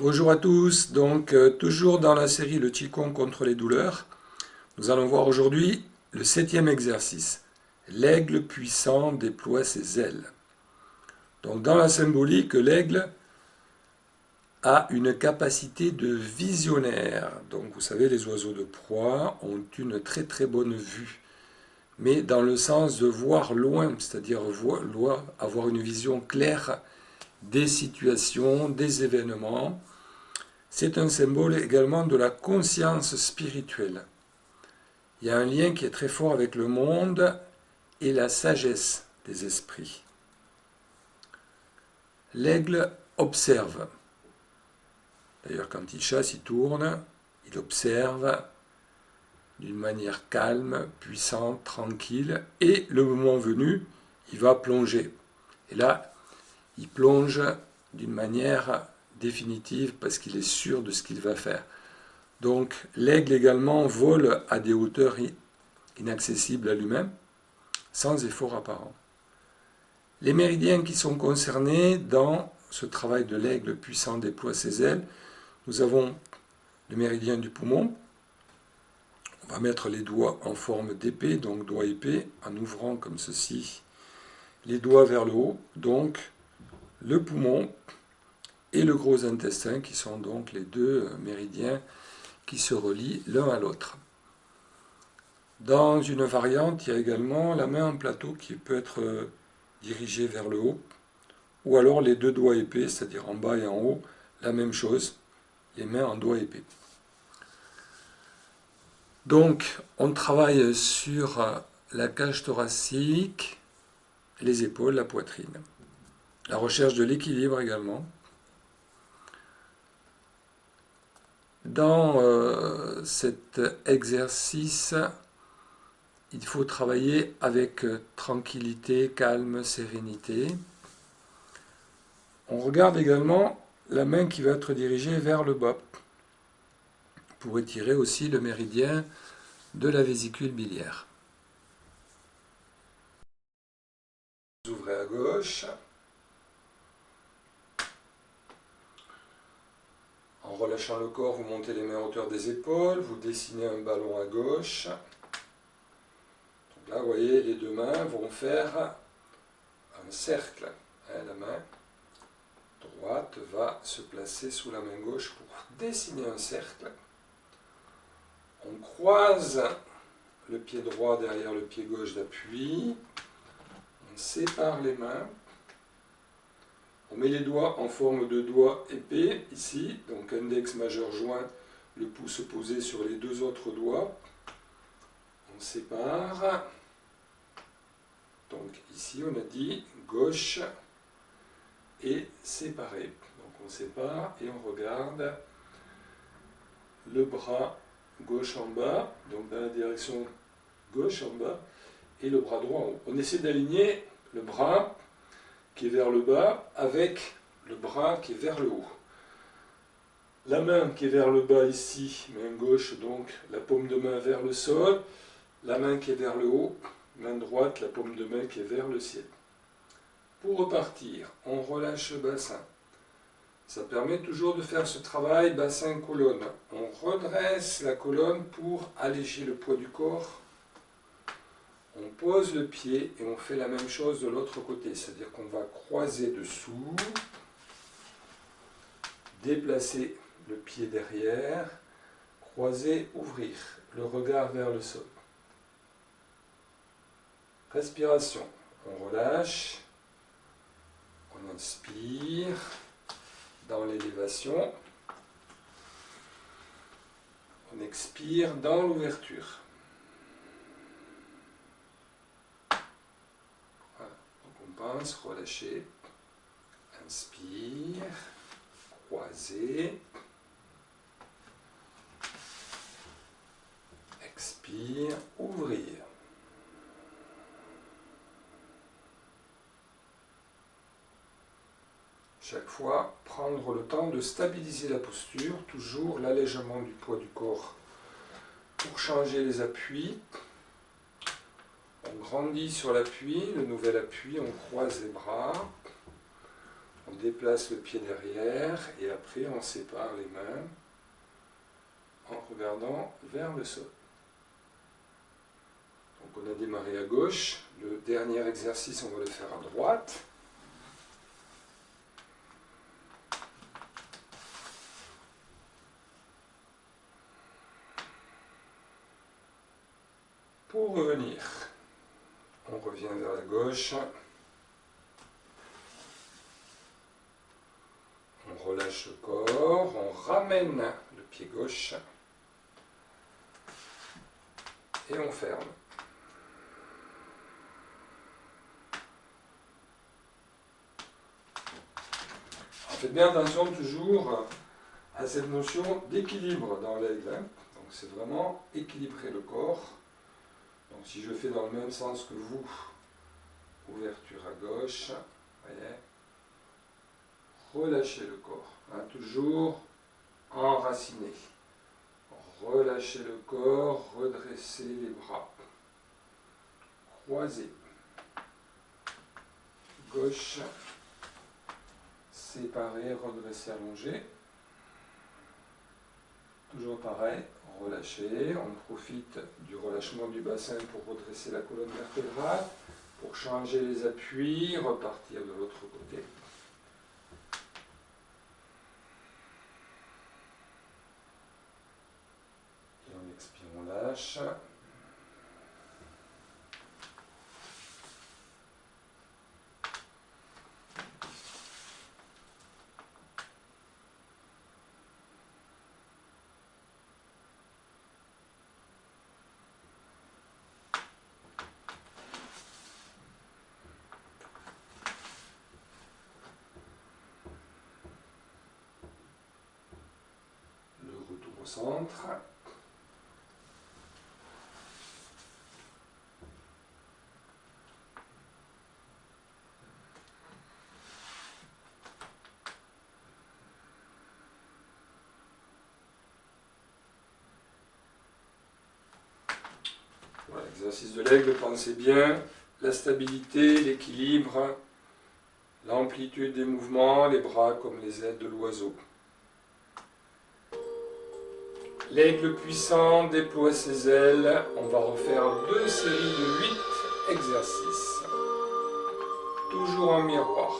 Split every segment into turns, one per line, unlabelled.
Bonjour à tous, donc toujours dans la série Le Qigong contre les douleurs, nous allons voir aujourd'hui le 7e exercice. L'aigle puissant déploie ses ailes. Donc dans la symbolique, l'aigle a une capacité de visionnaire. Donc vous savez, les oiseaux de proie ont une très très bonne vue, mais dans le sens de voir loin, c'est-à-dire avoir une vision claire des situations, des événements. C'est un symbole également de la conscience spirituelle. Il y a un lien qui est très fort avec le monde et la sagesse des esprits. L'aigle observe. D'ailleurs, quand il chasse, il tourne, il observe d'une manière calme, puissante, tranquille, et le moment venu, il va plonger. Et là, il plonge d'une manière définitive parce qu'il est sûr de ce qu'il va faire. Donc l'aigle également vole à des hauteurs inaccessibles à lui-même, sans effort apparent. Les méridiens qui sont concernés dans ce travail de l'aigle puissant déploie ses ailes, nous avons le méridien du poumon. On va mettre les doigts en forme d'épée, donc doigt épée, en ouvrant comme ceci les doigts vers le haut, donc le poumon et le gros intestin qui sont donc les deux méridiens qui se relient l'un à l'autre. Dans une variante, il y a également la main en plateau qui peut être dirigée vers le haut, ou alors les deux doigts épais, c'est-à-dire en bas et en haut, la même chose, les mains en doigts épais. Donc, on travaille sur la cage thoracique, les épaules, la poitrine. La recherche de l'équilibre également. Dans cet exercice, il faut travailler avec tranquillité, calme, sérénité. On regarde également la main qui va être dirigée vers le bas pour étirer aussi le méridien de la vésicule biliaire. Vous ouvrez à gauche. En relâchant le corps, vous montez les mains à hauteur des épaules, vous dessinez un ballon à gauche. Donc là, vous voyez, les deux mains vont faire un cercle. La main droite va se placer sous la main gauche pour dessiner un cercle. On croise le pied droit derrière le pied gauche d'appui. On sépare les mains. On met les doigts en forme de doigt épais, ici, donc index majeur joint, le pouce posé sur les deux autres doigts. On sépare. Donc ici, on a dit gauche et séparé. Donc on sépare et on regarde le bras gauche en bas, donc dans la direction gauche en bas, et le bras droit en haut. On essaie d'aligner le bras qui est vers le bas avec le bras qui est vers le haut. La main qui est vers le bas ici, main gauche, donc la paume de main vers le sol, la main qui est vers le haut, main droite, la paume de main qui est vers le ciel. Pour repartir, on relâche le bassin. Ça permet toujours de faire ce travail bassin-colonne. On redresse la colonne pour alléger le poids du corps. On pose le pied et on fait la même chose de l'autre côté, c'est-à-dire qu'on va croiser dessous, déplacer le pied derrière, croiser, ouvrir, le regard vers le sol. Respiration, on relâche, on inspire dans l'élévation, on expire dans l'ouverture. Pense, relâcher, inspire, croiser, expire, ouvrir. Chaque fois, prendre le temps de stabiliser la posture, toujours l'allègement du poids du corps pour changer les appuis. On grandit sur l'appui, le nouvel appui, on croise les bras, On déplace le pied derrière et après on sépare les mains en regardant vers le sol. Donc on a démarré à gauche. Le dernier exercice, on va le faire à droite. Pour revenir, on revient vers la gauche. On relâche le corps, on ramène le pied gauche et on ferme. Faites bien attention toujours à cette notion d'équilibre dans l'aigle. Donc c'est vraiment équilibrer le corps. Donc si je fais dans le même sens que vous, ouverture à gauche, voyez, relâchez le corps, hein, toujours enraciné. Relâchez le corps, redressez les bras, croisez, gauche, séparé, redressé, allongé. Toujours pareil, relâchez. On profite du relâchement du bassin pour redresser la colonne vertébrale, pour changer les appuis, repartir de l'autre côté. Et on expire, on lâche. Au centre. Voilà, l'exercice de l'aigle, pensez bien, la stabilité, l'équilibre, l'amplitude des mouvements, les bras comme les ailes de l'oiseau. L'aigle puissant déploie ses ailes. On va refaire 2 séries de 8 exercices. Toujours en miroir.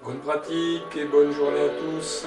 Bonne pratique et bonne journée à tous.